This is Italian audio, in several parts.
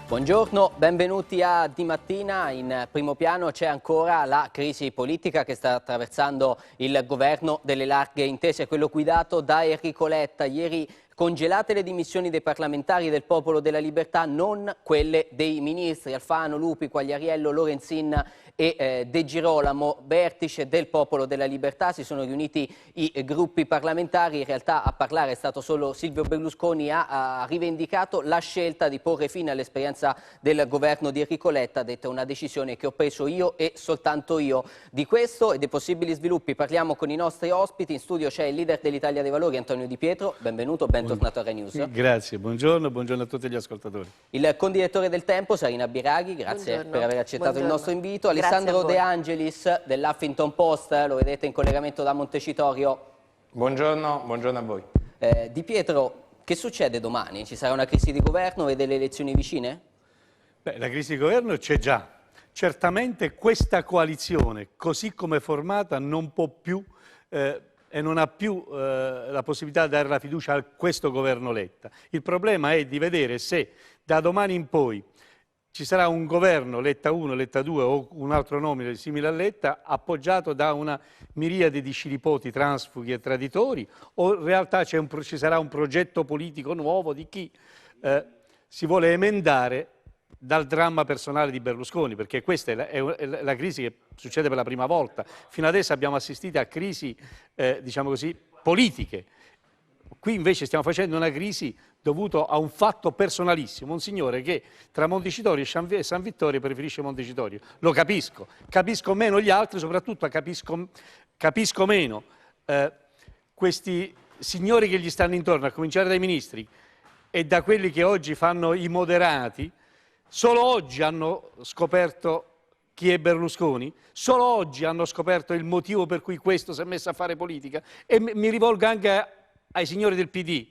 Buongiorno, benvenuti a Di Mattina. In primo piano c'è ancora la crisi politica che sta attraversando il governo delle larghe intese, quello guidato da Enrico Letta. Ieri congelate le dimissioni dei parlamentari del Popolo della Libertà, non quelle dei ministri Alfano, Lupi, Quagliariello, Lorenzin e De Girolamo. Vertice del Popolo della Libertà, si sono riuniti i gruppi parlamentari. In realtà a parlare è stato solo Silvio Berlusconi. Ha rivendicato la scelta di porre fine all'esperienza del governo di Enrico Letta. Ha detto: è una decisione che ho preso io e soltanto io. Di questo e dei possibili sviluppi parliamo con i nostri ospiti. In studio c'è il leader dell'Italia dei Valori, Antonio Di Pietro. Benvenuto, bentornato a Rai News. Grazie, buongiorno a tutti gli ascoltatori. Il condirettore del Tempo, Sarina Biraghi, grazie per aver accettato il nostro invito. Alessandro De Angelis dell'Huffington Post, lo vedete in collegamento da Montecitorio. Buongiorno a voi. Di Pietro, che succede domani? Ci sarà una crisi di governo? Vede le elezioni vicine? Beh, la crisi di governo c'è già. Certamente questa coalizione, così come formata, non può più e non ha più la possibilità di dare la fiducia a questo governo Letta. Il problema è di vedere se da domani in poi ci sarà un governo Letta 1, Letta 2 o un altro nome simile a Letta, appoggiato da una miriade di scilipoti, transfughi e traditori, o in realtà ci sarà un progetto politico nuovo di chi si vuole emendare dal dramma personale di Berlusconi, perché questa è la crisi che succede per la prima volta. Fino adesso abbiamo assistito a crisi, diciamo così, politiche. Qui invece stiamo facendo una crisi dovuta a un fatto personalissimo, un signore che tra Montecitorio e San Vittorio preferisce Montecitorio. Lo capisco, capisco meno gli altri, soprattutto capisco meno questi signori che gli stanno intorno, a cominciare dai ministri e da quelli che oggi fanno i moderati. Solo oggi hanno scoperto chi è Berlusconi, solo oggi hanno scoperto il motivo per cui questo si è messo a fare politica, e mi rivolgo anche ai signori del PD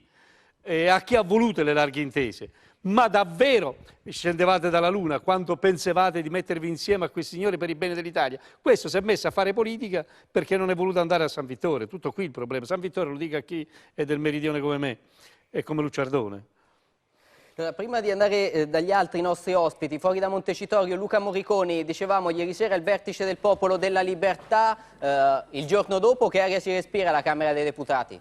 e a chi ha voluto le larghe intese. Ma davvero scendevate dalla luna quando pensavate di mettervi insieme a questi signori per il bene dell'Italia? Questo si è messo a fare politica perché non è voluto andare a San Vittorio. Tutto qui il problema. San Vittorio, lo dica a chi è del meridione come me e come Lucciardone. Prima di andare dagli altri nostri ospiti, fuori da Montecitorio, Luca Morriconi, dicevamo ieri sera il vertice del Popolo della Libertà, il giorno dopo che aria si respira alla Camera dei Deputati?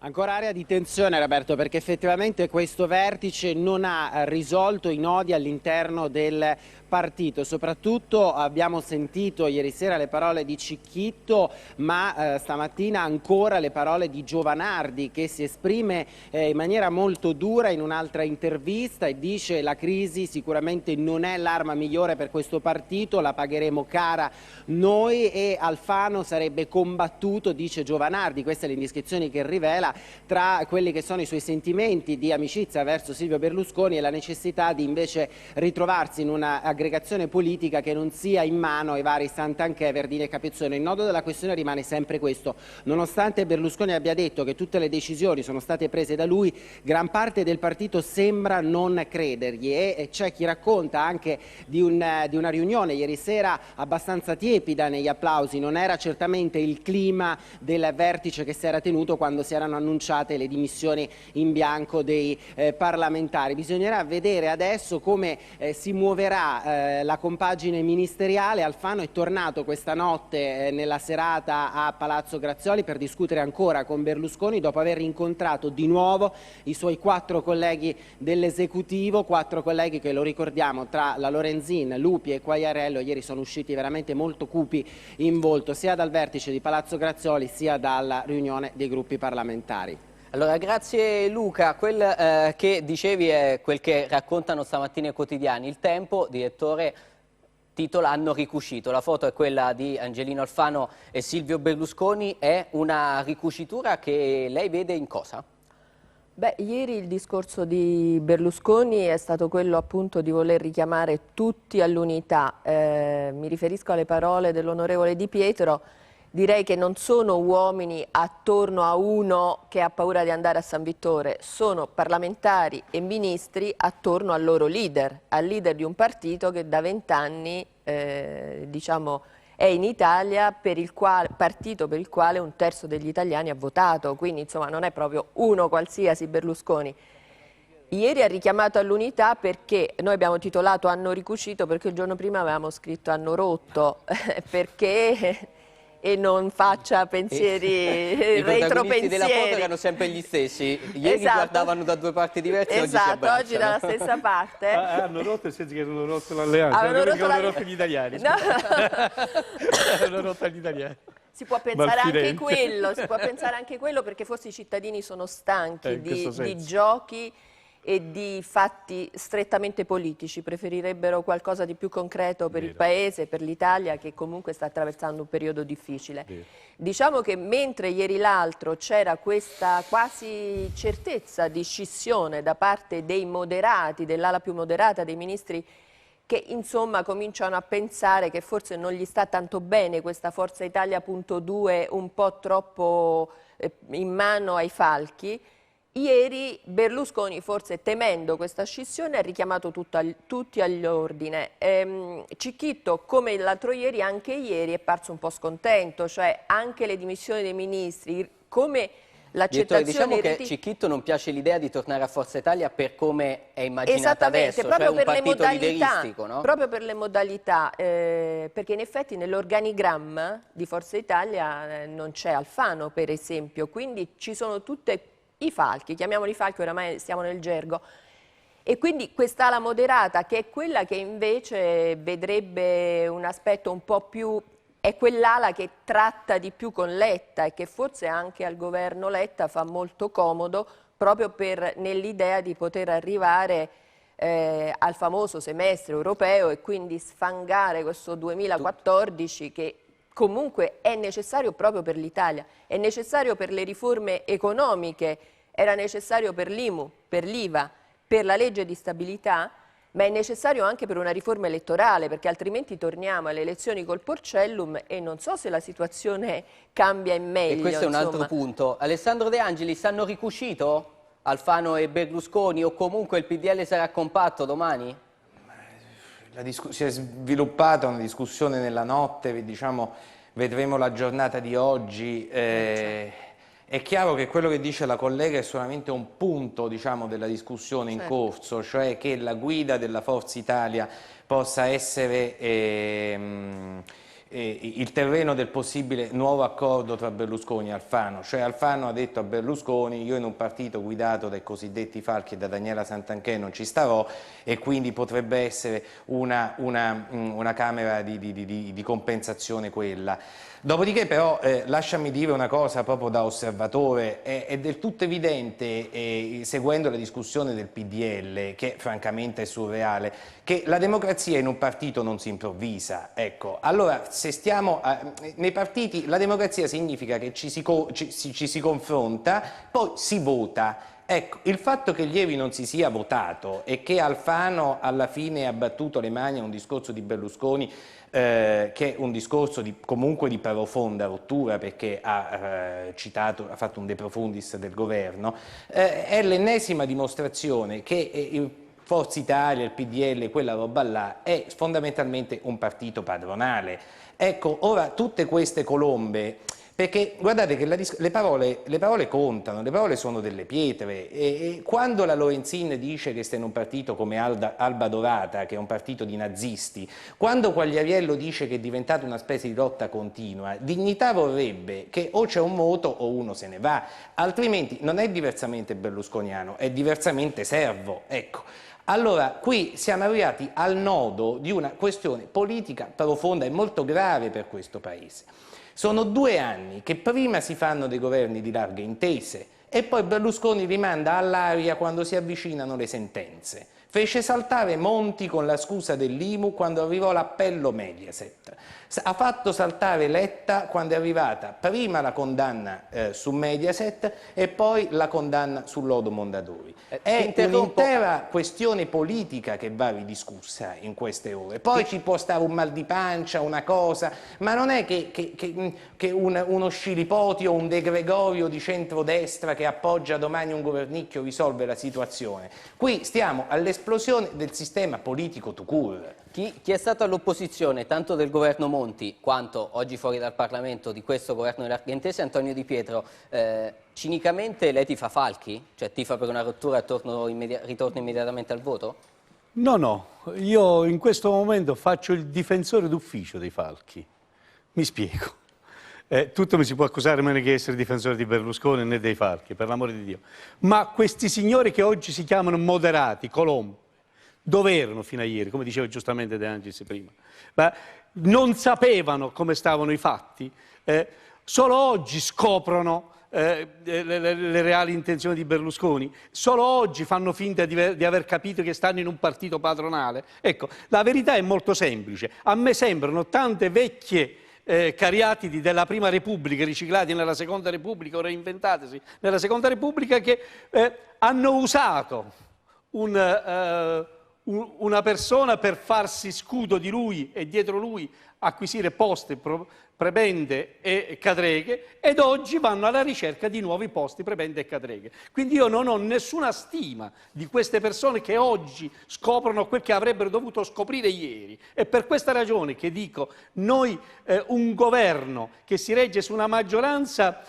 Ancora area di tensione, Roberto, perché effettivamente questo vertice non ha risolto i nodi all'interno del partito. Soprattutto abbiamo sentito ieri sera le parole di Cicchitto, ma stamattina ancora le parole di Giovanardi, che si esprime in maniera molto dura in un'altra intervista e dice: la crisi sicuramente non è l'arma migliore per questo partito, la pagheremo cara noi, e Alfano sarebbe combattuto, dice Giovanardi. Queste le indiscrezioni che rivela tra quelli che sono i suoi sentimenti di amicizia verso Silvio Berlusconi e la necessità di invece ritrovarsi in una aggregazione politica che non sia in mano ai vari Santanchè, Verdini e Capezzone. Il nodo della questione rimane sempre questo: nonostante Berlusconi abbia detto che tutte le decisioni sono state prese da lui, gran parte del partito sembra non credergli, e c'è chi racconta anche di una riunione ieri sera abbastanza tiepida negli applausi. Non era certamente il clima del vertice che si era tenuto quando si erano annunciate le dimissioni in bianco dei parlamentari. Bisognerà vedere adesso come si muoverà la compagine ministeriale. Alfano è tornato questa notte nella serata a Palazzo Grazioli per discutere ancora con Berlusconi, dopo aver incontrato di nuovo i suoi 4 colleghi dell'esecutivo, 4 colleghi che, lo ricordiamo, tra la Lorenzin, Lupi e Quagliariello ieri sono usciti veramente molto cupi in volto, sia dal vertice di Palazzo Grazioli sia dalla riunione dei gruppi parlamentari. Allora, grazie Luca. Quel che dicevi è quel che raccontano stamattina i quotidiani. Il Tempo, direttore, titola: hanno ricucito. La foto è quella di Angelino Alfano e Silvio Berlusconi. È una ricucitura che lei vede in cosa? Beh, ieri il discorso di Berlusconi è stato quello appunto di voler richiamare tutti all'unità. Mi riferisco alle parole dell'onorevole Di Pietro. Direi che non sono uomini attorno a uno che ha paura di andare a San Vittore, sono parlamentari e ministri attorno al loro leader, al leader di un partito che da 20 anni diciamo, è in Italia, partito per il quale 1/3 degli italiani ha votato, quindi insomma non è proprio uno qualsiasi Berlusconi. Ieri ha richiamato all'unità perché noi abbiamo titolato Hanno ricucito, perché il giorno prima avevamo scritto Hanno rotto, perché e non faccia pensieri I protagonisti della foto retropensieri. erano sempre gli stessi, ieri Esatto. Guardavano da due parti diverse, Esatto, oggi si oggi dalla abbracciano. stessa parte. Hanno rotto nel senso che hanno rotto l'alleanza, Avevano rotto hanno rotto gli italiani. No. Hanno rotto gli italiani. Si può pensare anche Malfidenti. quello, si può pensare anche quello, perché forse i cittadini sono stanchi In questo di senso. giochi e di fatti strettamente politici, preferirebbero qualcosa di più concreto per il Paese, per l'Italia, che comunque sta attraversando un periodo difficile. Diciamo che mentre ieri l'altro c'era questa quasi certezza di scissione da parte dei moderati, dell'ala più moderata dei ministri, che insomma cominciano a pensare che forse non gli sta tanto bene questa Forza Italia.2 un po' troppo in mano ai falchi. Ieri Berlusconi, forse temendo questa scissione, ha richiamato tutti all'ordine. Cicchitto, come l'altro ieri, anche ieri è parso un po' scontento, cioè anche le dimissioni dei ministri, come Direttore, l'accettazione... diciamo che Cicchitto non piace l'idea di tornare a Forza Italia per come è immaginata adesso, cioè un partito lideristico, no? Proprio per le modalità, perché in effetti nell'organigramma di Forza Italia non c'è Alfano, per esempio, quindi ci sono tutti i falchi, chiamiamoli falchi, oramai stiamo nel gergo, e quindi quest'ala moderata, che è quella che invece vedrebbe un aspetto un po' più... è quell'ala che tratta di più con Letta e che forse anche al governo Letta fa molto comodo, proprio nell'idea di poter arrivare al famoso semestre europeo e quindi sfangare questo 2014 che comunque è necessario proprio per l'Italia, è necessario per le riforme economiche, era necessario per l'IMU, per l'IVA, per la legge di stabilità, ma è necessario anche per una riforma elettorale, perché altrimenti torniamo alle elezioni col Porcellum e non so se la situazione cambia in meglio. E questo è un altro punto. Alessandro De Angelis, hanno ricucito Alfano e Berlusconi o comunque il PDL sarà compatto domani? Si è sviluppata una discussione nella notte, diciamo, vedremo la giornata di oggi. È chiaro che quello che dice la collega è solamente un punto, diciamo, della discussione in corso, cioè che la guida della Forza Italia possa essere il terreno del possibile nuovo accordo tra Berlusconi e Alfano. Cioè Alfano ha detto a Berlusconi: io in un partito guidato dai cosiddetti falchi e da Daniela Santanchè non ci starò, e quindi potrebbe essere una camera di compensazione quella. Dopodiché però lasciami dire una cosa proprio da osservatore, è del tutto evidente, seguendo la discussione del PDL, che francamente è surreale, che la democrazia in un partito non si improvvisa. Ecco, allora se stiamo nei partiti, la democrazia significa che ci si confronta, poi si vota. Ecco, il fatto che ieri non si sia votato e che Alfano alla fine ha battuto le mani a un discorso di Berlusconi, che è un discorso comunque di profonda rottura, perché ha fatto un de profundis del governo, è l'ennesima dimostrazione che Forza Italia, il PDL, quella roba là, è fondamentalmente un partito padronale. Ecco, ora tutte queste colombe... Perché guardate che le parole contano, le parole sono delle pietre, e quando la Lorenzin dice che sta in un partito come Alba Dorata, che è un partito di nazisti, quando Quagliariello dice che è diventata una specie di lotta continua, Dignità vorrebbe che o c'è un moto o uno se ne va, altrimenti non è diversamente berlusconiano, è diversamente servo, ecco. Allora, qui siamo arrivati al nodo di una questione politica profonda e molto grave per questo Paese. Sono 2 anni che prima si fanno dei governi di larghe intese e poi Berlusconi rimanda all'aria quando si avvicinano le sentenze. Fece saltare Monti con la scusa dell'IMU quando arrivò l'appello Mediaset. Ha fatto saltare Letta quando è arrivata prima la condanna su Mediaset e poi la condanna sul lodo Mondadori. È un'intera questione politica che va ridiscussa in queste ore. Poi ci può stare un mal di pancia, una cosa, ma non è che uno Scilipoti o un De Gregorio di centrodestra che appoggia domani un governicchio risolve la situazione. Qui stiamo all'esplosione del sistema politico tout court. Chi è stato all'opposizione tanto del governo Monti quanto oggi fuori dal Parlamento di questo governo delle Larghe Intese, Antonio Di Pietro, cinicamente lei tifa Falchi? Cioè tifa per una rottura e ritorno immediatamente al voto? No, no, io in questo momento faccio il difensore d'ufficio dei Falchi. Mi spiego. Tutto mi si può accusare meno che essere difensore di Berlusconi né dei Falchi, per l'amore di Dio. Ma questi signori che oggi si chiamano moderati, Colombo, dove erano fino a ieri, come diceva giustamente De Angelis prima? Ma non sapevano come stavano i fatti, solo oggi scoprono le reali intenzioni di Berlusconi, solo oggi fanno finta di aver capito che stanno in un partito padronale. Ecco, la verità è molto semplice. A me sembrano tante vecchie cariatidi della Prima Repubblica, riciclati nella Seconda Repubblica o reinventatisi nella Seconda Repubblica, che hanno usato una persona per farsi scudo di lui e dietro lui acquisire posti, prebende e cadreghe, ed oggi vanno alla ricerca di nuovi posti, prebende e cadreghe. Quindi io non ho nessuna stima di queste persone che oggi scoprono quel che avrebbero dovuto scoprire ieri. E per questa ragione che dico, noi un governo che si regge su una maggioranza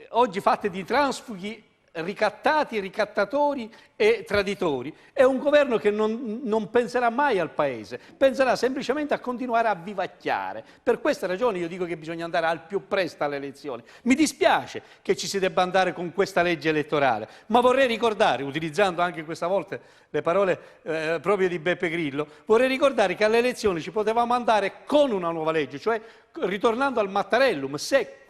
oggi fatta di transfughi, ricattati, ricattatori e traditori, è un governo che non penserà mai al Paese, penserà semplicemente a continuare a vivacchiare. Per questa ragione io dico che bisogna andare al più presto alle elezioni. Mi dispiace che ci si debba andare con questa legge elettorale, ma vorrei ricordare, utilizzando anche questa volta le parole proprio di Beppe Grillo, vorrei ricordare che alle elezioni ci potevamo andare con una nuova legge, cioè ritornando al Mattarellum, se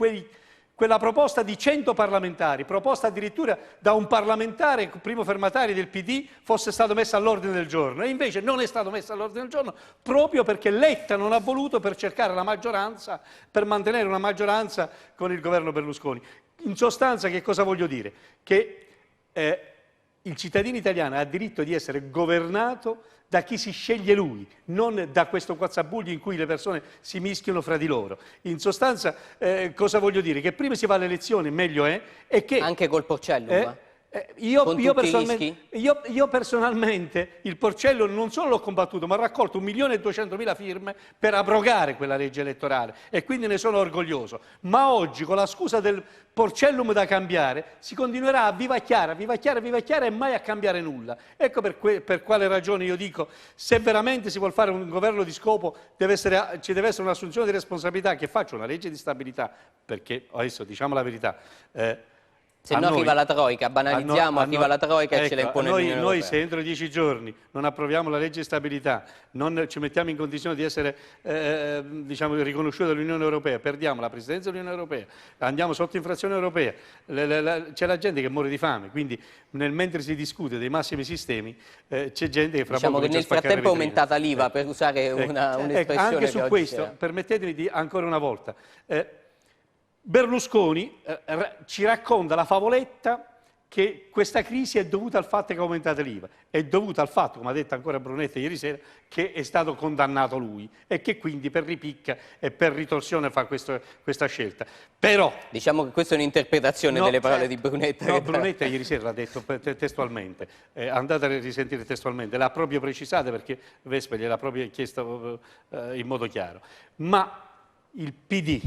quella proposta di 100 parlamentari, proposta addirittura da un parlamentare, primo firmatario del PD, fosse stato messa all'ordine del giorno. E invece non è stato messo all'ordine del giorno proprio perché Letta non ha voluto, per cercare la maggioranza, per mantenere una maggioranza con il governo Berlusconi. In sostanza, che cosa voglio dire? Che il cittadino italiano ha diritto di essere governato da chi si sceglie lui, non da questo guazzabuglio in cui le persone si mischiano fra di loro. In sostanza, cosa voglio dire? Che prima si va alle elezioni, meglio è, e che... Anche col Porcellum? Io personalmente il Porcellum non solo l'ho combattuto, ma ho raccolto 1.200.000 firme per abrogare quella legge elettorale e quindi ne sono orgoglioso. Ma oggi, con la scusa del Porcellum da cambiare, si continuerà a vivacchiare e mai a cambiare nulla. Ecco per quale ragione io dico, se veramente si vuol fare un governo di scopo, ci deve essere un'assunzione di responsabilità, che faccia una legge di stabilità, perché adesso diciamo la verità, se no arriva la Troica, banalizziamo, arriva la Troica e ce la impone l'Unione Europea. Noi se entro 10 giorni non approviamo la legge di stabilità, non ci mettiamo in condizione di essere diciamo, riconosciuti dall'Unione Europea, perdiamo la Presidenza dell'Unione Europea, andiamo sotto infrazione europea, c'è la gente che muore di fame, quindi mentre si discute dei massimi sistemi c'è gente che fra poco che nel frattempo è aumentata l'IVA, per usare un'espressione anche su questo, permettetemi di ancora una volta, Berlusconi ci racconta la favoletta che questa crisi è dovuta al fatto che è aumentata l'IVA, è dovuta al fatto, come ha detto ancora Brunetta ieri sera, che è stato condannato lui e che quindi per ripicca e per ritorsione fa questa scelta. Però, diciamo che questa è un'interpretazione delle parole di Brunetta. No, Brunetta ieri sera l'ha detto testualmente, andate a risentire testualmente, l'ha proprio precisata perché Vespa gliel'ha proprio chiesto in modo chiaro. Ma il PD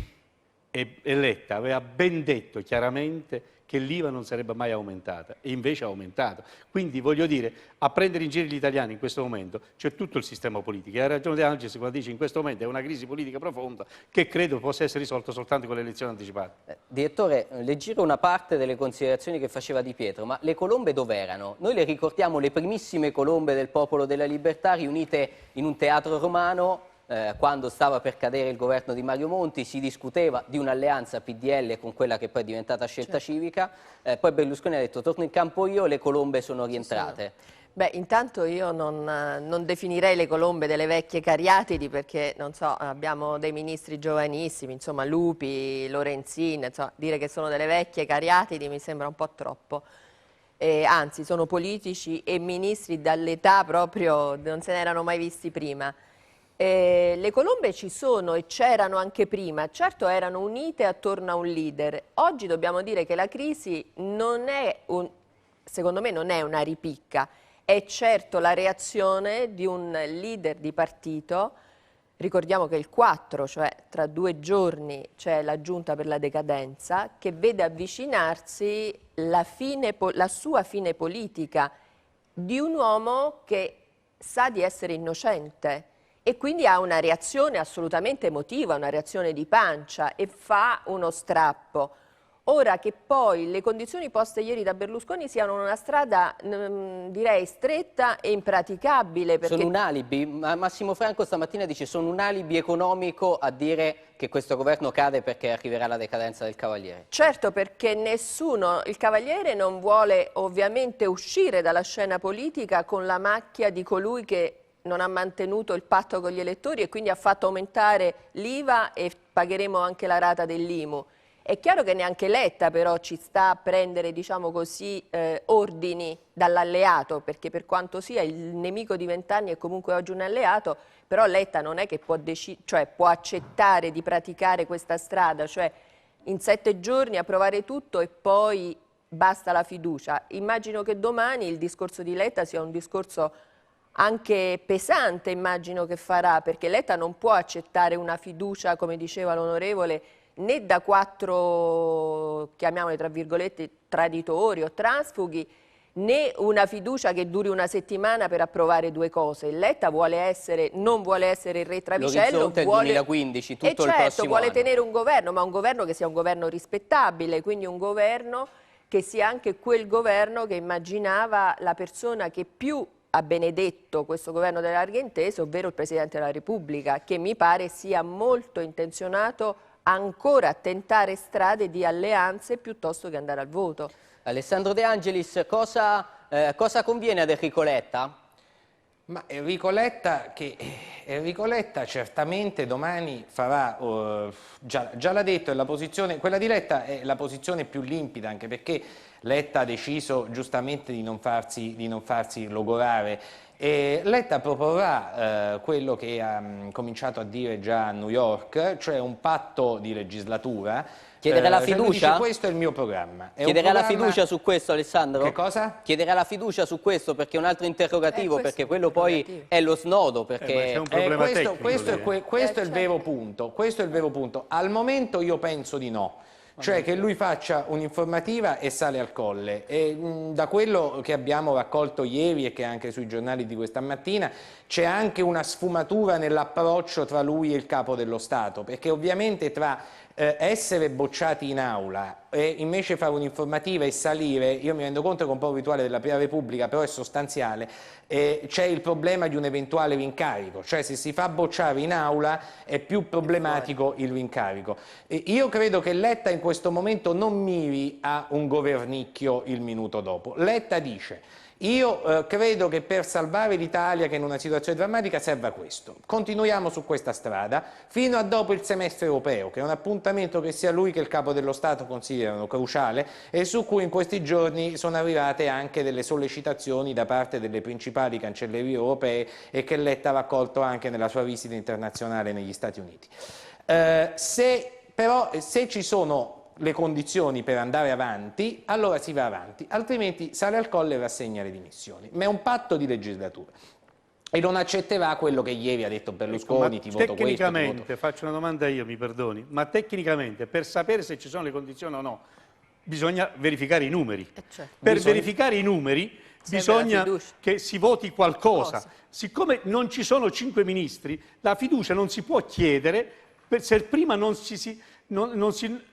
e Letta aveva ben detto chiaramente che l'IVA non sarebbe mai aumentata e invece ha aumentato. Quindi voglio dire, a prendere in giro gli italiani in questo momento c'è tutto il sistema politico. E ha ragione De Angelis quando dice in questo momento è una crisi politica profonda che credo possa essere risolta soltanto con le elezioni anticipate. Direttore, le giro una parte delle considerazioni che faceva Di Pietro, ma le colombe dov'erano? Noi le ricordiamo le primissime colombe del Popolo della Libertà riunite in un teatro romano. Quando stava per cadere il governo di Mario Monti si discuteva di un'alleanza PDL con quella che poi è diventata Scelta Civica, poi Berlusconi ha detto torno in campo io, le colombe sono rientrate. Beh, intanto io non definirei le colombe delle vecchie cariatidi perché, non so, abbiamo dei ministri giovanissimi, insomma Lupi, Lorenzin, insomma, dire che sono delle vecchie cariatidi mi sembra un po' troppo. Anzi, sono politici e ministri dall'età proprio, non se ne erano mai visti prima. Le colombe ci sono e c'erano anche prima, certo erano unite attorno a un leader. Oggi dobbiamo dire che la crisi non è secondo me non è una ripicca, è certo la reazione di un leader di partito. Ricordiamo che il 4, cioè tra 2 giorni, c'è la giunta per la decadenza che vede avvicinarsi la sua fine politica di un uomo che sa di essere innocente e quindi ha una reazione assolutamente emotiva, una reazione di pancia e fa uno strappo. Ora che poi le condizioni poste ieri da Berlusconi siano una strada, direi, stretta e impraticabile. Perché... Sono un alibi. Massimo Franco stamattina dice sono un alibi economico a dire che questo governo cade perché arriverà la decadenza del Cavaliere. Certo, perché il Cavaliere non vuole ovviamente uscire dalla scena politica con la macchia di colui che non ha mantenuto il patto con gli elettori e quindi ha fatto aumentare l'IVA e pagheremo anche la rata dell'IMU. È chiaro che neanche Letta però ci sta a prendere, diciamo così, ordini dall'alleato, perché per quanto sia il nemico di 20 anni è comunque oggi un alleato, però Letta non è che può accettare di praticare questa strada, cioè in 7 giorni approvare tutto e poi basta la fiducia. Immagino che domani il discorso di Letta sia un discorso anche pesante, immagino che farà, perché Letta non può accettare una fiducia, come diceva l'onorevole, né da 4, chiamiamoli tra virgolette, traditori o transfughi, né una fiducia che duri una settimana per approvare 2 cose. Letta non vuole essere il re Travicello. L'orizzonte è il 2015, tutto il prossimo vuole anno. tenere un governo, ma un governo che sia un governo rispettabile, quindi un governo che sia anche quel governo che immaginava la persona che più ha benedetto questo governo delle larghe intese, ovvero il Presidente della Repubblica, che mi pare sia molto intenzionato ancora a tentare strade di alleanze piuttosto che andare al voto. Alessandro De Angelis, cosa conviene ad Enrico Letta? Ma Enrico Letta certamente domani farà, già l'ha detto, quella di Letta è la posizione più limpida, anche perché Letta ha deciso giustamente di non farsi logorare. E Letta proporrà quello che ha cominciato a dire già a New York, cioè un patto di legislatura. Chiederà la fiducia? Dice, questo è il mio programma. Chiederà la fiducia su questo, Alessandro? Che cosa? Chiederà la fiducia su questo, perché è un altro interrogativo, perché quello poi è lo snodo. Perché... c'è un problema tecnico. Questo è il vero punto. Questo è il vero punto. Al momento io penso di no. Cioè che lui faccia un'informativa e sale al Colle, e da quello che abbiamo raccolto ieri e che anche sui giornali di questa mattina c'è anche una sfumatura nell'approccio tra lui e il Capo dello Stato, perché ovviamente tra essere bocciati in aula e invece fare un'informativa e salire, io mi rendo conto che è un po' un rituale della Prima Repubblica, però è sostanziale, c'è il problema di un eventuale rincarico, cioè se si fa bocciare in aula è più problematico il rincarico. Io credo che Letta in questo momento non miri a un governicchio il minuto dopo. Letta dice: io credo che per salvare l'Italia, che è in una situazione drammatica, serva questo. Continuiamo su questa strada fino a dopo il semestre europeo, che è un appuntamento che sia lui che il Capo dello Stato considerano cruciale e su cui in questi giorni sono arrivate anche delle sollecitazioni da parte delle principali cancellerie europee e che Letta ha raccolto anche nella sua visita internazionale negli Stati Uniti. Se ci sono le condizioni per andare avanti, allora si va avanti, altrimenti sale al Colle e rassegna le dimissioni. Ma è un patto di legislatura e non accetterà quello che ieri ha detto Berlusconi, ti voto questo, tecnicamente, faccio una domanda io, mi perdoni, ma tecnicamente per sapere se ci sono le condizioni o no bisogna verificare i numeri. Per verificare i numeri bisogna che si voti qualcosa. Siccome non ci sono 5 ministri, la fiducia non si può chiedere se prima non si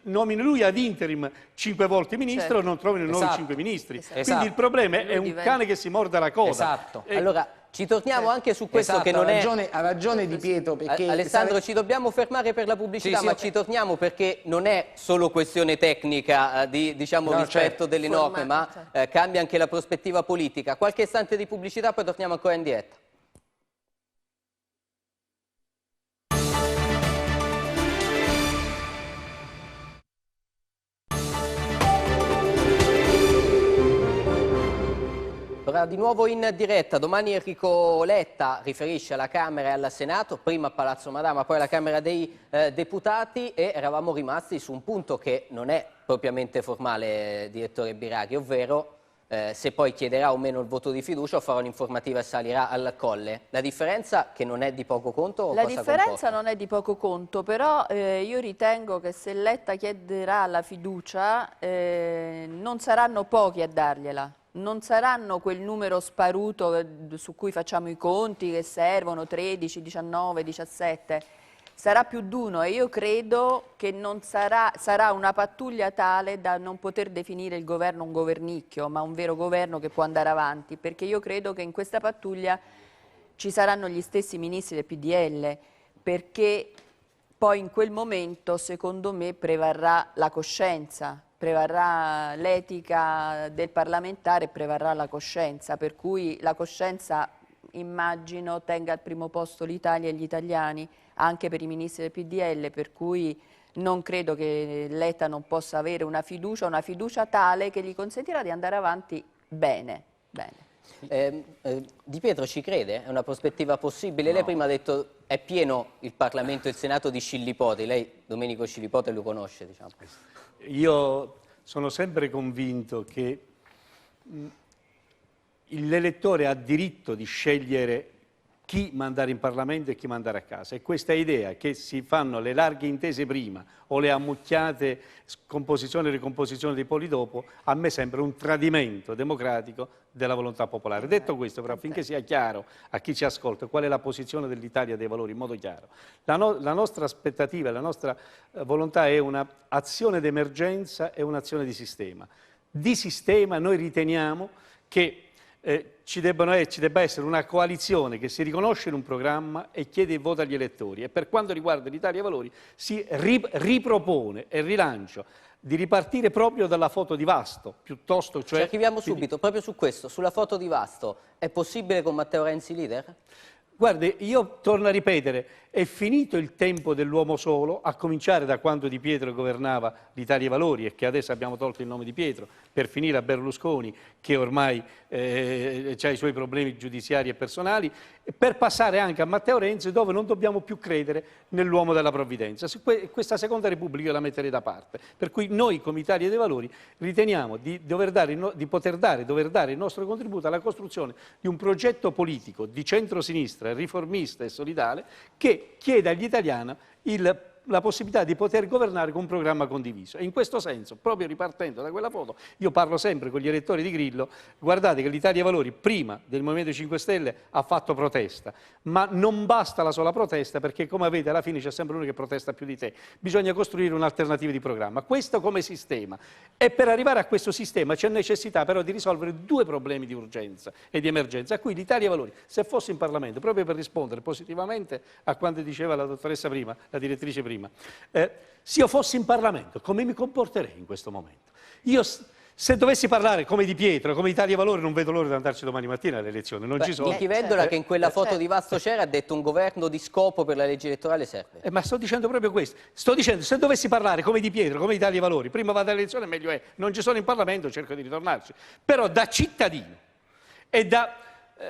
nomina lui ad interim 5 volte ministro, non trovino nuovi 5 ministri. Quindi il problema è un cane che si morde la coda. Esatto. Allora, ci torniamo anche su questo, che non ha ragione Di Pietro, perché Alessandro, ci dobbiamo fermare per la pubblicità, ma ci torniamo perché non è solo questione tecnica di rispetto delle norme, ma cambia anche la prospettiva politica. Qualche istante di pubblicità, poi torniamo ancora in diretta. Allora, di nuovo in diretta, domani Enrico Letta riferisce alla Camera e al Senato, prima a Palazzo Madama, poi alla Camera dei Deputati, e eravamo rimasti su un punto che non è propriamente formale, direttore Biraghi, ovvero se poi chiederà o meno il voto di fiducia o farà un'informativa e salirà al Colle. La differenza che non è di poco conto? La differenza non è di poco conto, però io ritengo che se Letta chiederà la fiducia non saranno pochi a dargliela. Non saranno quel numero sparuto su cui facciamo i conti, che servono 13, 19, 17. Sarà più di uno e io credo che non sarà una pattuglia tale da non poter definire il governo un governicchio, ma un vero governo che può andare avanti, perché io credo che in questa pattuglia ci saranno gli stessi ministri del PDL, perché poi in quel momento, secondo me, prevarrà la coscienza, prevarrà l'etica del parlamentare, prevarrà la coscienza, per cui la coscienza, immagino, tenga al primo posto l'Italia e gli italiani, anche per i ministri del PDL, per cui non credo che Letta non possa avere una fiducia tale che gli consentirà di andare avanti bene. Di Pietro ci crede? È una prospettiva possibile? No. Lei prima ha detto è pieno il Parlamento e il Senato di scillipoti, lei Domenico Scillipote lo conosce, diciamo. Io sono sempre convinto che l'elettore ha diritto di scegliere chi mandare in Parlamento e chi mandare a casa, e questa idea che si fanno le larghe intese prima o le ammucchiate composizione e ricomposizione dei poli dopo, a me sembra un tradimento democratico della volontà popolare. Detto questo, però, affinché sia chiaro a chi ci ascolta qual è la posizione dell'Italia dei Valori in modo chiaro, la nostra aspettativa, la nostra volontà è un'azione d'emergenza e un'azione di sistema. Di sistema noi riteniamo che ci debba essere una coalizione che si riconosce in un programma e chiede il voto agli elettori, e per quanto riguarda l'Italia dei Valori si ripropone e rilancio di ripartire proprio dalla foto di Vasto, piuttosto Ci arriviamo subito, proprio su questo, sulla foto di Vasto. È possibile con Matteo Renzi leader? Guardi, io torno a ripetere, è finito il tempo dell'uomo solo, a cominciare da quando Di Pietro governava l'Italia dei Valori, e che adesso abbiamo tolto il nome Di Pietro, per finire a Berlusconi, che ormai ha i suoi problemi giudiziari e personali, per passare anche a Matteo Renzi, dove non dobbiamo più credere nell'uomo della provvidenza. Questa seconda Repubblica io la metterei da parte, per cui noi come Italia dei Valori riteniamo di dover dare il nostro contributo alla costruzione di un progetto politico di centrosinistra, riformista e solidale, che chieda agli italiani la possibilità di poter governare con un programma condiviso. E in questo senso, proprio ripartendo da quella foto, io parlo sempre con gli elettori di Grillo: guardate che l'Italia dei Valori prima del Movimento 5 Stelle ha fatto protesta, ma non basta la sola protesta, perché come vede alla fine c'è sempre uno che protesta più di te. Bisogna costruire un'alternativa di programma, questo come sistema, e per arrivare a questo sistema c'è necessità però di risolvere due problemi di urgenza e di emergenza, a cui l'Italia dei Valori, se fosse in Parlamento, proprio per rispondere positivamente a quanto diceva la dottoressa prima, la direttrice prima, se io fossi in Parlamento, come mi comporterei in questo momento? Io, se dovessi parlare come Di Pietro, come Italia dei Valori, non vedo l'ora di andarci domani mattina alle elezioni. Non ci sono. Nichi Vendola, che in quella foto di Vasto c'era, ha detto un governo di scopo per la legge elettorale serve. Ma sto dicendo proprio questo. Sto dicendo, se dovessi parlare come Di Pietro, come Italia dei Valori, prima vado alle elezioni meglio è. Non ci sono in Parlamento, cerco di ritornarci. Però da cittadino e da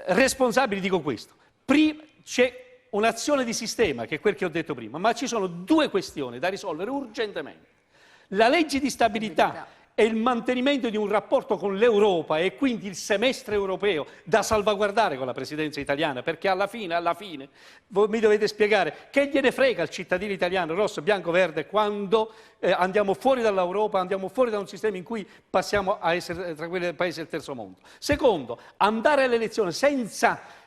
responsabile dico questo. Prima c'è un'azione di sistema, che è quel che ho detto prima, ma ci sono due questioni da risolvere urgentemente. La legge di stabilità e il mantenimento di un rapporto con l'Europa, e quindi il semestre europeo da salvaguardare con la presidenza italiana, perché alla fine voi mi dovete spiegare che gliene frega al cittadino italiano rosso, bianco, verde quando andiamo fuori dall'Europa, andiamo fuori da un sistema in cui passiamo a essere tra quei paesi del terzo mondo. Secondo, andare alle elezioni senza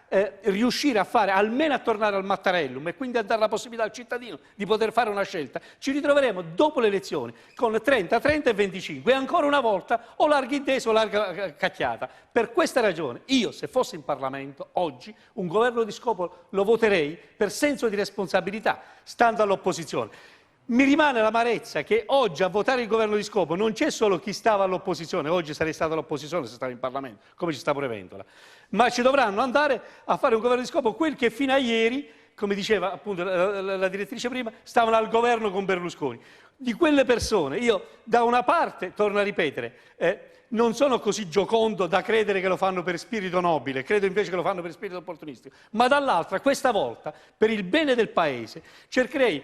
riuscire a fare, almeno a tornare al Mattarellum, e quindi a dare la possibilità al cittadino di poter fare una scelta, ci ritroveremo dopo le elezioni con 30, 30 e 25, e ancora una volta o larghe intese o larga cacchiata. Per questa ragione io, se fossi in Parlamento oggi, un governo di scopo lo voterei per senso di responsabilità, stando all'opposizione. Mi rimane l'amarezza che oggi a votare il governo di scopo non c'è solo chi stava all'opposizione, oggi sarei stato all'opposizione se stavo in Parlamento, come ci sta pure Vendola, ma ci dovranno andare a fare un governo di scopo quel che fino a ieri, come diceva appunto la direttrice prima, stavano al governo con Berlusconi. Di quelle persone io da una parte, torno a ripetere, non sono così giocondo da credere che lo fanno per spirito nobile, credo invece che lo fanno per spirito opportunistico. Ma dall'altra, questa volta, per il bene del Paese, cercherei,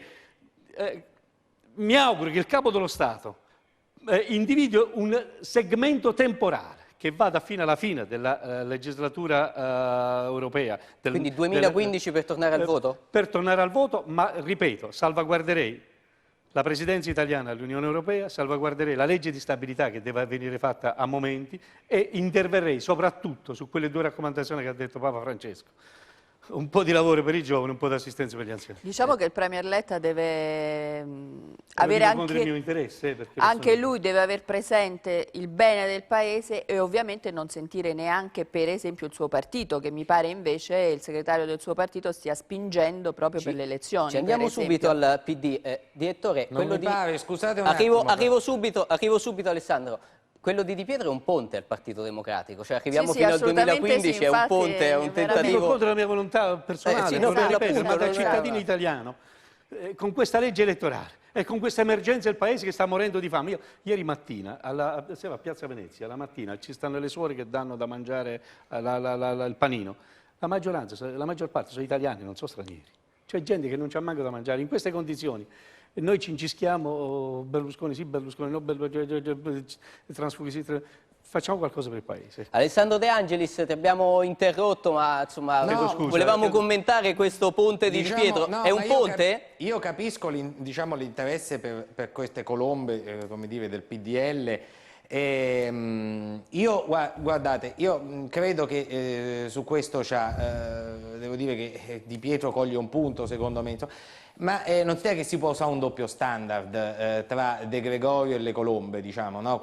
mi auguro che il Capo dello Stato individui un segmento temporale che vada fino alla fine della legislatura europea. Quindi 2015 per tornare al voto? Per tornare al voto, ma ripeto, salvaguarderei la Presidenza italiana all'Unione Europea, salvaguarderei la legge di stabilità che deve venire fatta a momenti e interverrei soprattutto su quelle 2 raccomandazioni che ha detto Papa Francesco. Un po' di lavoro per i giovani, un po' di assistenza per gli anziani. Diciamo che il Premier Letta deve avere anche lui deve aver presente il bene del Paese e ovviamente non sentire neanche per esempio il suo partito, che mi pare invece il segretario del suo partito stia spingendo proprio per le elezioni. Ci andiamo subito al PD. Direttore, non mi pare, scusate un attimo. Arrivo subito Alessandro. Quello di Pietro è un ponte al Partito Democratico, cioè arriviamo fino al 2015, sì, è un ponte, è un tentativo. Dico contro la mia volontà personale, sì, non esatto, ripetere, ma da non cittadino italiano, con questa legge elettorale e con questa emergenza del Paese che sta morendo di fame. Io ieri mattina, siamo a Piazza Venezia, la mattina ci stanno le suore che danno da mangiare il panino. La maggior parte sono italiani, non sono stranieri. C'è gente che non c'ha manco da mangiare. In queste condizioni noi ci incischiamo, Berlusconi sì, Berlusconi no, transfughi sì, facciamo qualcosa per il Paese. Alessandro De Angelis, ti abbiamo interrotto, ma insomma volevamo commentare questo ponte di Pietro. È un ponte? Io capisco l'interesse per queste colombe, come dire, del PDL. Guardate, io credo che su questo devo dire che Di Pietro coglie un punto, secondo me. Ma non si è che si può usare un doppio standard tra De Gregorio e le colombe, diciamo, no?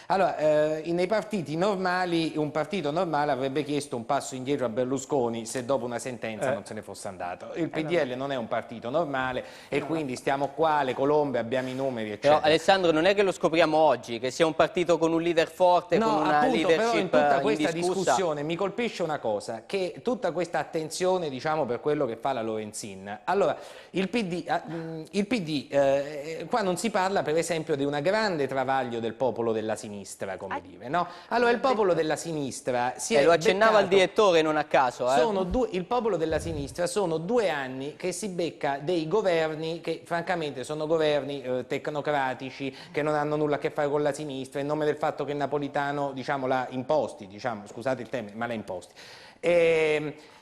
Allora, nei partiti normali, un partito normale avrebbe chiesto un passo indietro a Berlusconi se dopo una sentenza non se ne fosse andato. Il PDL non è un partito normale e quindi stiamo qua, le colombe, abbiamo i numeri, eccetera. Però, Alessandro, non è che lo scopriamo oggi, che sia un partito con un leader forte, con una appunto, leadership però in tutta questa indiscussa. discussione mi colpisce una cosa, che tutta questa attenzione, diciamo, per quello che fa la Lorenzin. Allora, il PD qua non si parla per esempio di un grande travaglio del popolo della sinistra, come dire, no? Allora il popolo della sinistra si è lo accennava il direttore non a caso. Il popolo della sinistra sono 2 anni che si becca dei governi che francamente sono governi tecnocratici, che non hanno nulla a che fare con la sinistra, in nome del fatto che Napolitano, diciamo, l'ha imposti, diciamo, scusate il termine, ma l'ha imposti.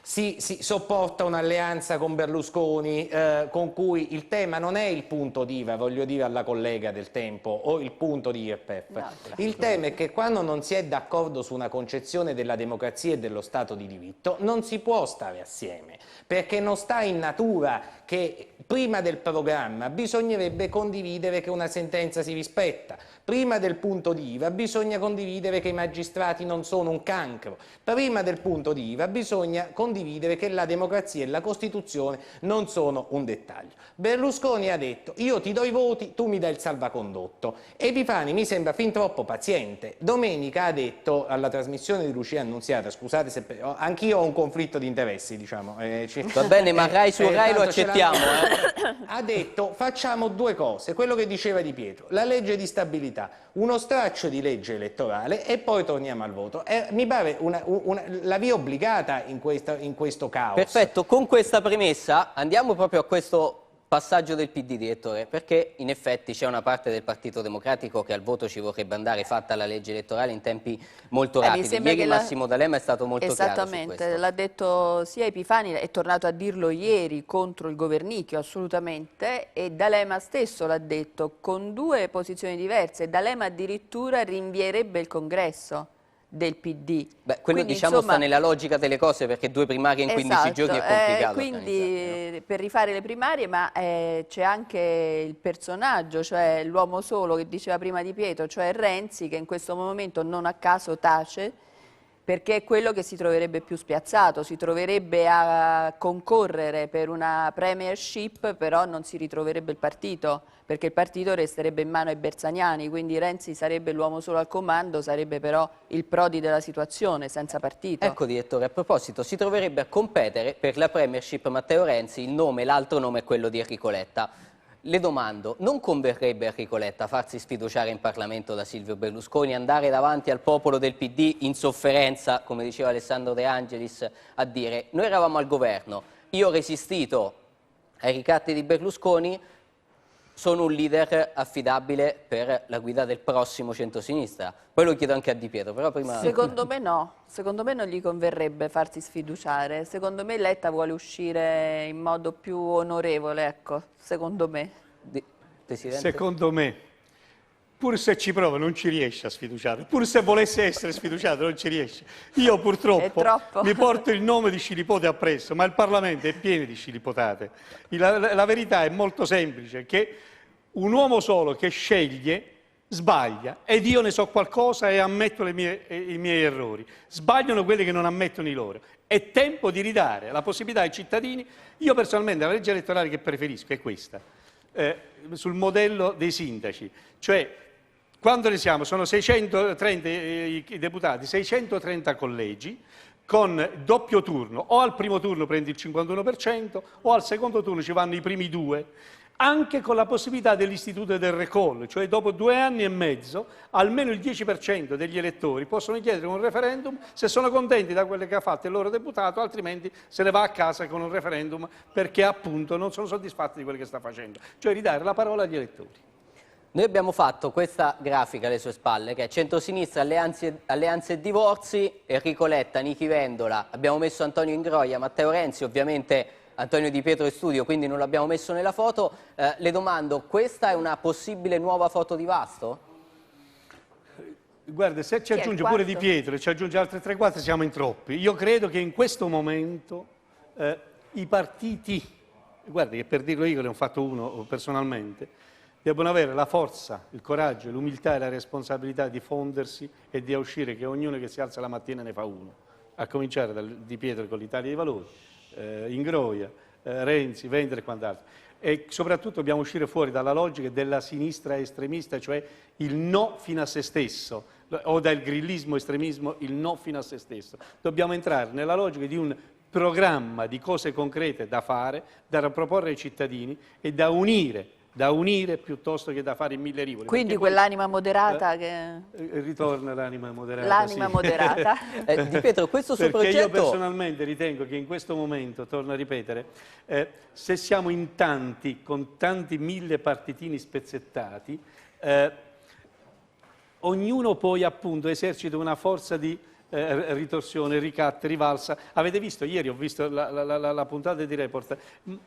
Si sopporta un'alleanza con Berlusconi con cui il tema non è il punto d'IVA, voglio dire alla collega del Tempo, o il punto di IRPEF. Il tema è che quando non si è d'accordo su una concezione della democrazia e dello Stato di diritto non si può stare assieme, perché non sta in natura che prima del programma bisognerebbe condividere che una sentenza si rispetta, prima del punto di IVA bisogna condividere che i magistrati non sono un cancro, prima del punto di IVA bisogna condividere che la democrazia e la Costituzione non sono un dettaglio. Berlusconi ha detto: io ti do i voti, tu mi dai il salvacondotto. Epifani mi sembra fin troppo paziente. Domenica ha detto alla trasmissione di Lucia Annunziata, scusate se anch'io ho un conflitto di interessi, diciamo. Va bene, ma Rai su Rai lo accettiamo. Ha detto: facciamo 2 cose, quello che diceva Di Pietro, la legge di stabilità, uno straccio di legge elettorale e poi torniamo al voto. Mi pare la via obbligata in questo caos. Perfetto, con questa premessa andiamo proprio a questo passaggio del PD, direttore, perché in effetti c'è una parte del Partito Democratico che al voto ci vorrebbe andare fatta la legge elettorale in tempi molto rapidi. Ieri Massimo D'Alema è stato molto chiaro su questo. Esattamente, l'ha detto sia Epifani, è tornato a dirlo ieri contro il governicchio, assolutamente, e D'Alema stesso l'ha detto con 2 posizioni diverse. D'Alema addirittura rinvierebbe il congresso del PD. Beh, quello quindi, diciamo insomma, sta nella logica delle cose, perché 2 primarie in 15 giorni è complicato. Quindi per rifare le primarie, ma c'è anche il personaggio, cioè l'uomo solo che diceva prima Di Pietro, cioè Renzi, che in questo momento non a caso tace, perché è quello che si troverebbe più spiazzato, si troverebbe a concorrere per una premiership, però non si ritroverebbe il partito, perché il partito resterebbe in mano ai bersaniani, quindi Renzi sarebbe l'uomo solo al comando, sarebbe però il Prodi della situazione, senza partito. Ecco, direttore, a proposito, si troverebbe a competere per la premiership Matteo Renzi, l'altro nome è quello di Enrico Letta. Le domando, non converrebbe a Enrico Letta farsi sfiduciare in Parlamento da Silvio Berlusconi, andare davanti al popolo del PD in sofferenza, come diceva Alessandro De Angelis, a dire noi eravamo al governo, io ho resistito ai ricatti di Berlusconi, sono un leader affidabile per la guida del prossimo centrosinistra. Poi lo chiedo anche a Di Pietro, però prima... Secondo me no, secondo me non gli converrebbe farsi sfiduciare, secondo me Letta vuole uscire in modo più onorevole, ecco, secondo me. Presidente? Secondo me, pur se ci prova non ci riesce a sfiduciare, pur se volesse essere sfiduciato non ci riesce. Io purtroppo mi porto il nome di scilipote appresso, ma il Parlamento è pieno di scilipotate. La verità è molto semplice, che un uomo solo che sceglie sbaglia, ed io ne so qualcosa e ammetto i miei errori. Sbagliano quelli che non ammettono i loro. È tempo di ridare la possibilità ai cittadini. Io personalmente la legge elettorale che preferisco è questa, sul modello dei sindaci, cioè quando ne siamo, sono 630 i deputati, 630 collegi, con doppio turno, o al primo turno prendi il 51% o al secondo turno ci vanno i primi due, anche con la possibilità dell'istituto del recall, cioè dopo 2 anni e mezzo almeno il 10% degli elettori possono chiedere un referendum se sono contenti da quello che ha fatto il loro deputato, altrimenti se ne va a casa con un referendum perché appunto non sono soddisfatti di quello che sta facendo, cioè ridare la parola agli elettori. Noi abbiamo fatto questa grafica alle sue spalle, che è centrosinistra, alleanze e divorzi, Enrico Letta, Nichi Vendola, abbiamo messo Antonio Ingroia, Matteo Renzi, ovviamente Antonio Di Pietro in studio, quindi non l'abbiamo messo nella foto. Le domando, questa è una possibile nuova foto di Vasto? Guarda, se ci aggiunge pure Di Pietro e ci aggiunge altri 3-4 siamo in troppi. Io credo che in questo momento i partiti, guarda che per dirlo io ne ho fatto uno personalmente, devono avere la forza, il coraggio, l'umiltà e la responsabilità di fondersi e di uscire, che ognuno che si alza la mattina ne fa uno, a cominciare da Di Pietro con l'Italia dei Valori, Ingroia, Renzi, Vendola e quant'altro. E soprattutto dobbiamo uscire fuori dalla logica della sinistra estremista, cioè il no fino a se stesso, o dal grillismo estremismo, il no fino a se stesso. Dobbiamo entrare nella logica di un programma di cose concrete da fare, da proporre ai cittadini e da unire piuttosto che da fare in mille rivoli. Quindi quell'anima moderata che... Ritorna l'anima moderata. L'anima moderata. Di Pietro, questo suo Perché progetto... io personalmente ritengo che in questo momento, torno a ripetere, se siamo in tanti, con tanti 1000 partitini spezzettati, ognuno poi appunto esercita una forza di ritorsione, ricatto, rivalsa. Avete visto, ieri ho visto la puntata di Report,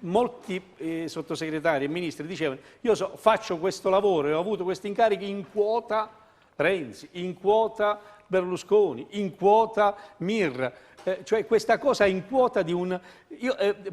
molti sottosegretari e ministri dicevano io faccio questo lavoro e ho avuto questi incarichi in quota Renzi, in quota Berlusconi, in quota Mir, cioè questa cosa in quota di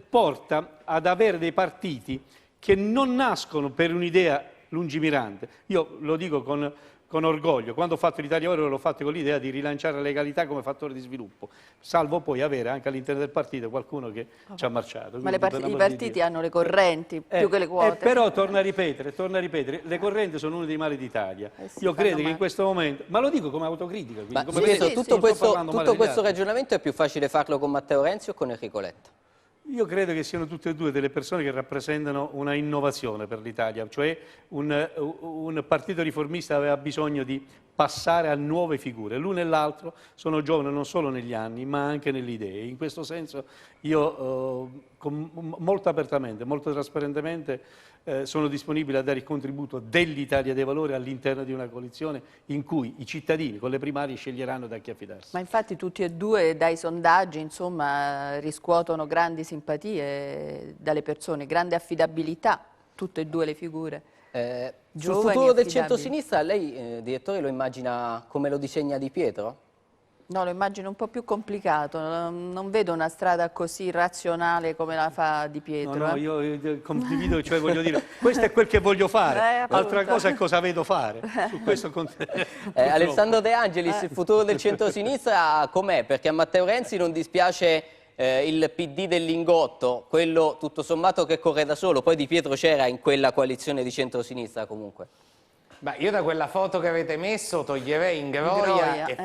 porta ad avere dei partiti che non nascono per un'idea lungimirante. Io lo dico con orgoglio, quando ho fatto l'Italia Ora l'ho fatto con l'idea di rilanciare la legalità come fattore di sviluppo, salvo poi avere anche all'interno del partito qualcuno che ci ha marciato. Ma i partiti hanno le correnti più che le quote. Però torno a ripetere, le correnti sono uno dei mali d'Italia. Io credo che in questo momento, ma lo dico come autocritica. Ma come tutto questo ragionamento è più facile farlo con Matteo Renzi o con Enrico Letta? Io credo che siano tutte e due delle persone che rappresentano una innovazione per l'Italia, cioè un partito riformista aveva bisogno di passare a nuove figure. L'uno e l'altro sono giovani non solo negli anni, ma anche nelle idee. In questo senso io molto apertamente, molto trasparentemente sono disponibile a dare il contributo dell'Italia dei Valori all'interno di una coalizione in cui i cittadini con le primarie sceglieranno da chi affidarsi. Ma infatti tutti e due dai sondaggi insomma riscuotono grandi simpatie dalle persone, grande affidabilità, tutte e due le figure. Sul futuro del centro-sinistra lei, direttore, lo immagina come lo disegna Di Pietro? No, lo immagino un po' più complicato, non vedo una strada così razionale come la fa Di Pietro. No, io condivido, cioè voglio dire, questo è quel che voglio fare, altra cosa è cosa vedo fare. Su questo Alessandro De Angelis, il futuro del centro-sinistra com'è? Perché a Matteo Renzi non dispiace il PD del Lingotto, quello tutto sommato che corre da solo, poi Di Pietro c'era in quella coalizione di centro-sinistra comunque. Beh, io da quella foto che avete messo toglierei Ingroia e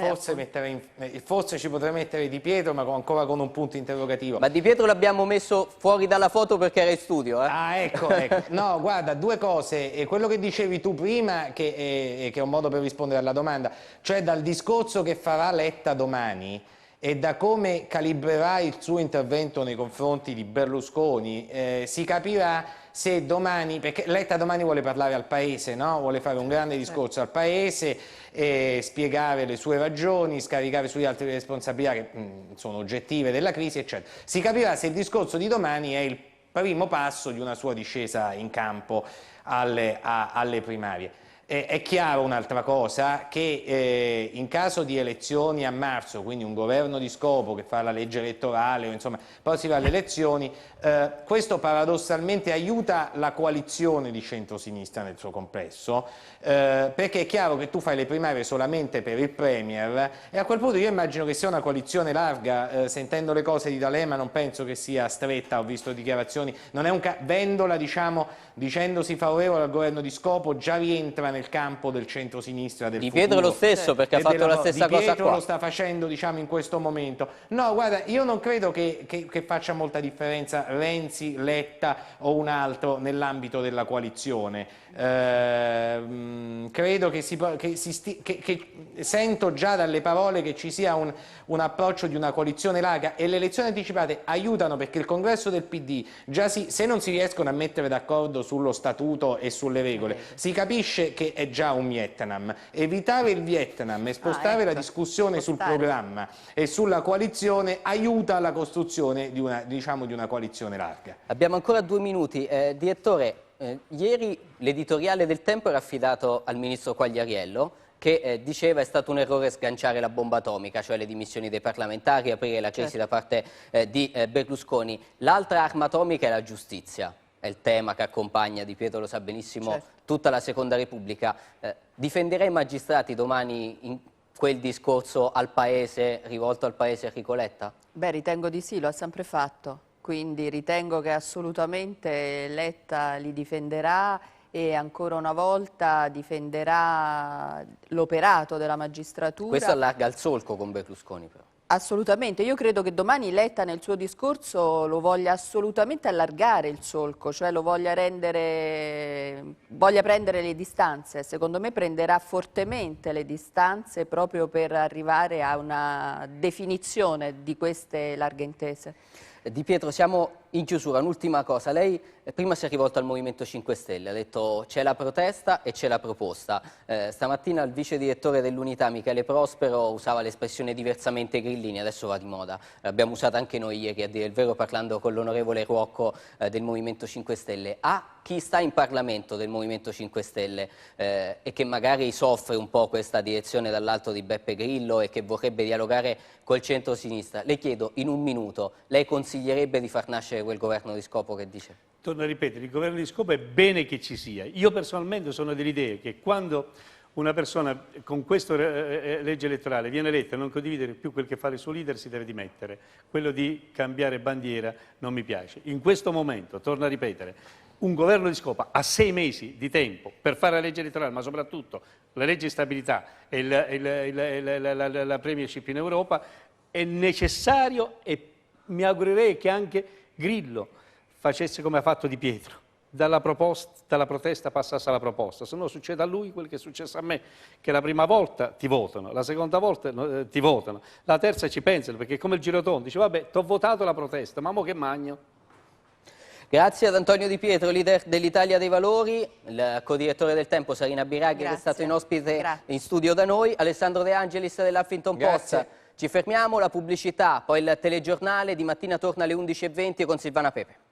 forse ci potrei mettere Di Pietro, ma ancora con un punto interrogativo. Ma Di Pietro l'abbiamo messo fuori dalla foto perché era in studio, eh? Ah, ecco. No, guarda, due cose. E quello che dicevi tu prima, che è un modo per rispondere alla domanda, cioè dal discorso che farà Letta domani e da come calibrerà il suo intervento nei confronti di Berlusconi, si capirà se domani, perché Letta domani vuole parlare al Paese, no? Vuole fare un grande discorso al Paese, spiegare le sue ragioni, scaricare sugli altri le responsabilità che sono oggettive della crisi, eccetera. Si capirà se il discorso di domani è il primo passo di una sua discesa in campo alle primarie. È chiaro un'altra cosa, che in caso di elezioni a marzo, quindi un governo di scopo che fa la legge elettorale, o insomma poi si va alle elezioni, questo paradossalmente aiuta la coalizione di centrosinistra nel suo complesso, perché è chiaro che tu fai le primarie solamente per il Premier e a quel punto io immagino che sia una coalizione larga, sentendo le cose di D'Alema non penso che sia stretta, ho visto dichiarazioni, non è Vendola, diciamo, dicendosi favorevole al governo di scopo, già rientra nel campo del centro-sinistra del Di futuro. Pietro lo stesso, perché ha fatto la stessa cosa qua. Di Pietro lo sta facendo, diciamo, in questo momento. No, guarda, io non credo che faccia molta differenza Renzi, Letta o un altro nell'ambito della coalizione. Credo che sento già dalle parole che ci sia un approccio di una coalizione larga e le elezioni anticipate aiutano perché il congresso del PD, già se non si riescono a mettere d'accordo sullo statuto e sulle regole, si capisce che è già un Vietnam. Evitare il Vietnam e spostare la discussione sul programma e sulla coalizione aiuta alla costruzione di una coalizione larga. Abbiamo ancora 2 minuti. Direttore, ieri l'editoriale del Tempo era affidato al ministro Quagliariello che diceva è stato un errore sganciare la bomba atomica, cioè le dimissioni dei parlamentari, aprire la crisi da parte di Berlusconi. L'altra arma atomica è la giustizia, è il tema che accompagna, Di Pietro lo sa benissimo, tutta la Seconda Repubblica. Difenderà i magistrati domani in quel discorso al Paese, rivolto al Paese Enrico Letta? Beh, ritengo di sì, lo ha sempre fatto. Quindi ritengo che assolutamente Letta li difenderà e ancora una volta difenderà l'operato della magistratura. Questo allarga il solco con Berlusconi però. Assolutamente, io credo che domani Letta nel suo discorso lo voglia assolutamente allargare il solco, cioè lo voglia prendere le distanze. Secondo me prenderà fortemente le distanze proprio per arrivare a una definizione di queste larghe intese. Di Pietro, siamo in chiusura, un'ultima cosa. Lei prima si è rivolto al Movimento 5 Stelle, ha detto c'è la protesta e c'è la proposta. Stamattina il vice direttore dell'Unità, Michele Prospero, usava l'espressione diversamente grillini, adesso va di moda. L'abbiamo usata anche noi ieri, a dire il vero, parlando con l'onorevole Ruocco del Movimento 5 Stelle. A chi sta in Parlamento del Movimento 5 Stelle e che magari soffre un po' questa direzione dall'alto di Beppe Grillo e che vorrebbe dialogare col centro-sinistra, le chiedo in un minuto, lei consiglierebbe di far nascere quel governo di scopo che dice? Torno a ripetere, il governo di scopo è bene che ci sia. Io personalmente sono dell'idea che quando una persona con questa legge elettorale viene eletta e non condivide più quel che fa il suo leader si deve dimettere. Quello di cambiare bandiera non mi piace. In questo momento, torno a ripetere, un governo di scopo ha 6 mesi di tempo per fare la legge elettorale, ma soprattutto la legge di stabilità e la premiership in Europa, è necessario e mi augurerei che anche Grillo facesse come ha fatto Di Pietro, dalla protesta passasse alla proposta, se no succede a lui quel che è successo a me, che la prima volta ti votano, la seconda volta ti votano, la terza ci pensano, perché è come il girotondo, dice vabbè, ti ho votato la protesta, ma mo che magno? Grazie ad Antonio Di Pietro, leader dell'Italia dei Valori, il co-direttore del Tempo Sarina Biraghi, che è stato in ospite in studio da noi, Alessandro De Angelis dell'Huffington Post. Ci fermiamo, la pubblicità, poi il telegiornale, di mattina torna alle 11:20 con Silvana Pepe.